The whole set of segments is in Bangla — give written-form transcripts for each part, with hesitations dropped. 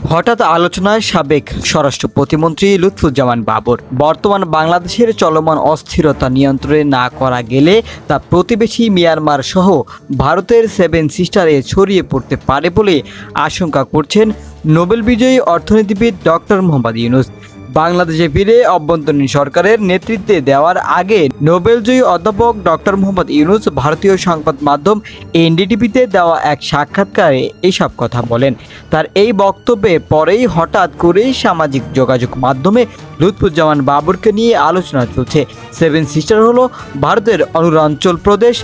হঠাৎ আলোচনায় সাবেক স্বরাষ্ট্র প্রতিমন্ত্রী লুৎফুজ্জামান বাবর। বর্তমান বাংলাদেশের চলমান অস্থিরতা নিয়ন্ত্রণে না করা গেলে তা প্রতিবেশী মিয়ানমার সহ ভারতের সেভেন সিস্টারে ছড়িয়ে পড়তে পারে বলে আশঙ্কা করছেন নোবেল বিজয়ী অর্থনীতিবিদ ডক্টর মোহাম্মদ ইউনূস। বাংলাদেশে ফিরে অভ্যন্তরীণ সরকারের নেতৃত্বে দেওয়ার আগে নোবেলজয়ী অধ্যাপক ডক্টর মোহাম্মদ ইউনূস ভারতীয় সংবাদ মাধ্যম এনডিটিভিতে দেওয়া এক সাক্ষাৎকারে এইসব কথা বলেন। তার এই বক্তব্যে পরেই হঠাৎ করেই সামাজিক যোগাযোগ মাধ্যমে লুৎফুজ্জামান বাবরকে নিয়ে আলোচনা চলছে। সেভেন সিস্টার হলো ভারতের অরুণাচল প্রদেশ,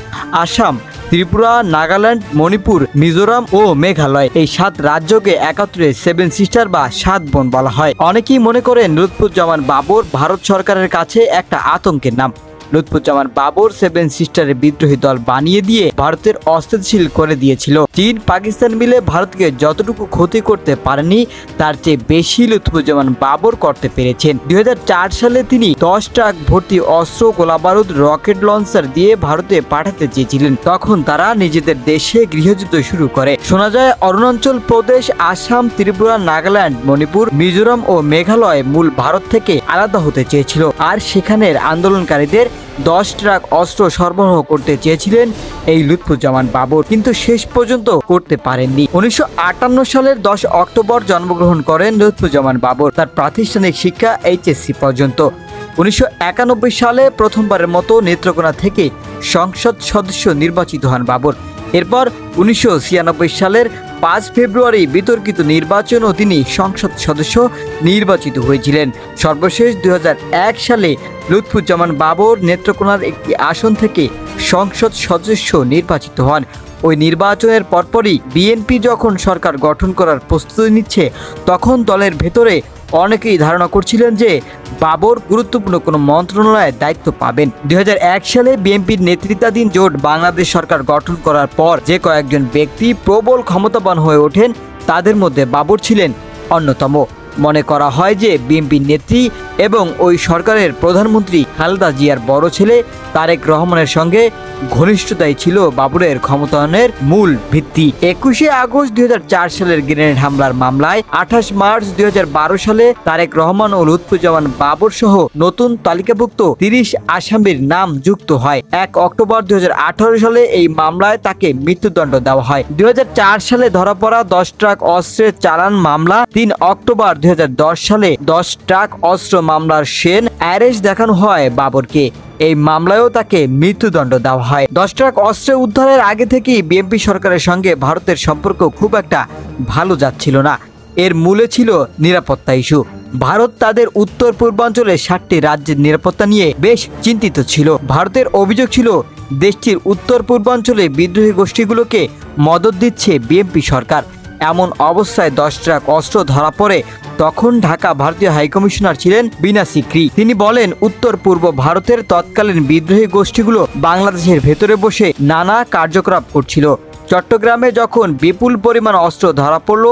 আসাম, ত্রিপুরা, নাগাল্যান্ড, মণিপুর, মিজোরাম ও মেঘালয়। এই 7 রাজ্যকে একাত্তরে সেভেন সিস্টার বা 7 বোন বলা হয়। অনেকেই মনে করেন লুৎফুজ্জামান বাবর ভারত সরকারের কাছে একটা আতঙ্কের নাম। লুৎফুজ্জামান বাবর সেভেন সিস্টারের বিদ্রোহী দল বানিয়ে দিয়ে ভারতের অস্থিতিশীল করে দিয়েছিল। চীন, পাকিস্তান মিলে ভারতকে যতটুকু ক্ষতি করতে পারেনি তার চেয়ে বেশি লুৎফুজ্জামান বাবর করতে পেরেছেন। 2004 সালে তিনি 10 ট্রাক ভর্তি অস্ত্র, গোলাবারুদ, রকেট লঞ্চার দিয়ে ভারতে পাঠাতে চেয়েছিলেন। তখন তারা নিজেদের দেশে গৃহযুদ্ধ শুরু করে। শোনা যায় অরুণাচল প্রদেশ, আসাম, ত্রিপুরা, নাগাল্যান্ড, মণিপুর, মিজোরাম ও মেঘালয় মূল ভারত থেকে আলাদা হতে চেয়েছিল, আর সেখানের আন্দোলনকারীদের 10 ট্রাক অস্ত্র সরবরাহ করতে চেয়েছিলেন এই লুৎফুজ্জামান বাবর, কিন্তু শেষ পর্যন্ত করতে পারেননি। 1958 সালের 10 অক্টোবর জন্মগ্রহণ করেন লুৎফুজ্জামান বাবর। তার প্রাতিষ্ঠানিক শিক্ষা এইচএসসি পর্যন্ত। 1991 সালে প্রথমবারের মতো নেত্রকোনা থেকে সংসদ সদস্য নির্বাচিত হন বাবর। এরপর 1996 সালের 5 ফেব্রুয়ারি বিতর্কিত নির্বাচনও তিনি সংসদ সদস্য নির্বাচিত হয়েছিলেন। সর্বশেষ 2001 সালে লুৎফুজ্জামান বাবর নেত্রকোনার একটি আসন থেকে সংসদ সদস্য নির্বাচিত হন। ওই নির্বাচনের পরপরই বিএনপি যখন সরকার গঠন করার প্রস্তুতি নিচ্ছে, তখন দলের ভেতরে অনেকেই ধারণা করছিলেন যে বাবর গুরুত্বপূর্ণ কোনো মন্ত্রণালয়ের দায়িত্ব পাবেন। 2001 সালে বিএনপির নেতৃত্বাধীন জোট বাংলাদেশ সরকার গঠন করার পর যে কয়েকজন ব্যক্তি প্রবল ক্ষমতাবান হয়ে ওঠেন, তাদের মধ্যে বাবর ছিলেন অন্যতম। মনে করা হয় যে বিএনপির নেত্রী এবং ওই সরকারের প্রধানমন্ত্রী খালেদা জিয়ার বড় ছেলে তারেক রহমানের সঙ্গে ঘনিষ্ঠতাই ছিল বাবরের ক্ষমতায়নের মূল ভিত্তি। 21 আগস্ট 2004 সালের গ্রেনেড হামলার মামলায় 28 মার্চ 2012 সালে তারেক রহমান ও লুৎফুজ্জামান বাবর সহ নতুন তালিকাভুক্ত 30 আসামির নাম যুক্ত হয়। 1 অক্টোবর 2018 সালে এই মামলায় তাকে মৃত্যুদণ্ড দেওয়া হয়। 2004 সালে ধরা পড়া 10 ট্রাক অস্ত্রের চালান মামলা 3 অক্টোবর 2010 সালে 10 ট্রাক অস্ত্র মামলার সেন অ্যারেস্ট দেখানো হয় বাবরকে। এই মামলায়ও তাকে মৃত্যুদণ্ড দেওয়া হয়। 10 ট্রাক অস্ত্র উদ্ধারের আগে থেকেই বিএনপি সরকারের সঙ্গে ভারতের সম্পর্ক খুব একটা ভালো যাচ্ছিল না। এর মূলে ছিল নিরাপত্তা ইস্যু। ভারত তাদের উত্তর পূর্বাঞ্চলে 7টি রাজ্যের নিরাপত্তা নিয়ে বেশ চিন্তিত ছিল। ভারতের অভিযোগ ছিল দেশটির উত্তর পূর্বাঞ্চলে বিদ্রোহী গোষ্ঠীগুলোকে মদত দিচ্ছে বিএনপি সরকার। এমন অবস্থায় 10 ট্রাক অস্ত্র ধরা পড়ে। তখন ঢাকা ভারতীয় হাইকমিশনার ছিলেন বিনা সিকরি। তিনি বলেন, উত্তর পূর্ব ভারতের তৎকালীন বিদ্রোহী গোষ্ঠীগুলো বাংলাদেশের ভেতরে বসে নানা কার্যকলাপ করছিল। চট্টগ্রামে যখন বিপুল পরিমাণ অস্ত্র ধরা পড়ল,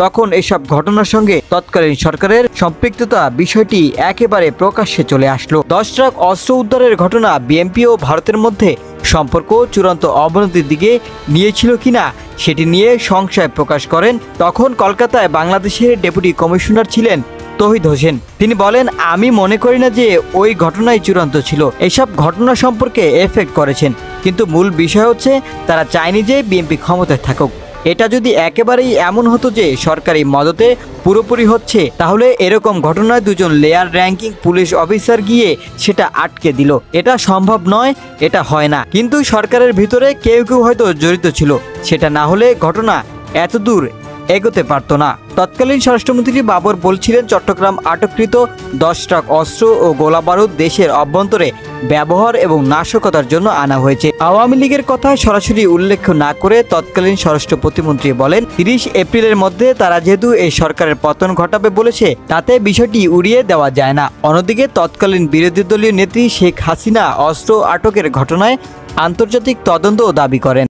তখন এসব ঘটনার সঙ্গে তৎকালীন সরকারের সম্পৃক্ততা বিষয়টি একেবারে প্রকাশ্যে চলে আসলো। 10 ট্রাক অস্ত্র উদ্ধারের ঘটনা বিএনপি ও ভারতের মধ্যে সম্পর্ক চূড়ান্ত অবনতির দিকে নিয়েছিল কিনা সেটি নিয়ে সংশয় প্রকাশ করেন তখন কলকাতায় বাংলাদেশের ডেপুটি কমিশনার ছিলেন তৌহিদ হোসেন। তিনি বলেন, আমি মনে করি না যে ওই ঘটনাই চূড়ান্ত ছিল। এসব ঘটনা সম্পর্কে এফেক্ট করেছেন, কিন্তু মূল বিষয় হচ্ছে তারা চায়নি যে বিএনপি ক্ষমতায় থাকুক। এটা যদি একেবারেই এমন হতো যে সরকারি মদতে পুরোপুরি হচ্ছে, তাহলে এরকম ঘটনায় 2জন লেয়ার র্যাঙ্কিং পুলিশ অফিসার গিয়ে সেটা আটকে দিল। এটা সম্ভব নয়, এটা হয় না। কিন্তু সরকারের ভিতরে কেউ কেউ হয়তো জড়িত ছিল। সেটা না হলে ঘটনা এত দূর এগোতে পারত না। তৎকালীন স্বরাষ্ট্রমন্ত্রী বাবর বলছিলেন, চট্টগ্রাম আটককৃত 10 ট্রাক অস্ত্র ও গোলাবারুদ দেশের অভ্যন্তরে ব্যবহার এবং নাশকতার জন্য আনা হয়েছে। আওয়ামী লীগের কথা সরাসরি উল্লেখ না করে তৎকালীন স্বরাষ্ট্র প্রতিমন্ত্রী বলেন, 30 এপ্রিলের মধ্যে তারা যেহেতু এই সরকারের পতন ঘটাবে বলেছে, তাতে বিষয়টি উড়িয়ে দেওয়া যায় না। অন্যদিকে তৎকালীন বিরোধী দলীয় নেত্রী শেখ হাসিনা অস্ত্র আটকের ঘটনায় আন্তর্জাতিক তদন্তও দাবি করেন।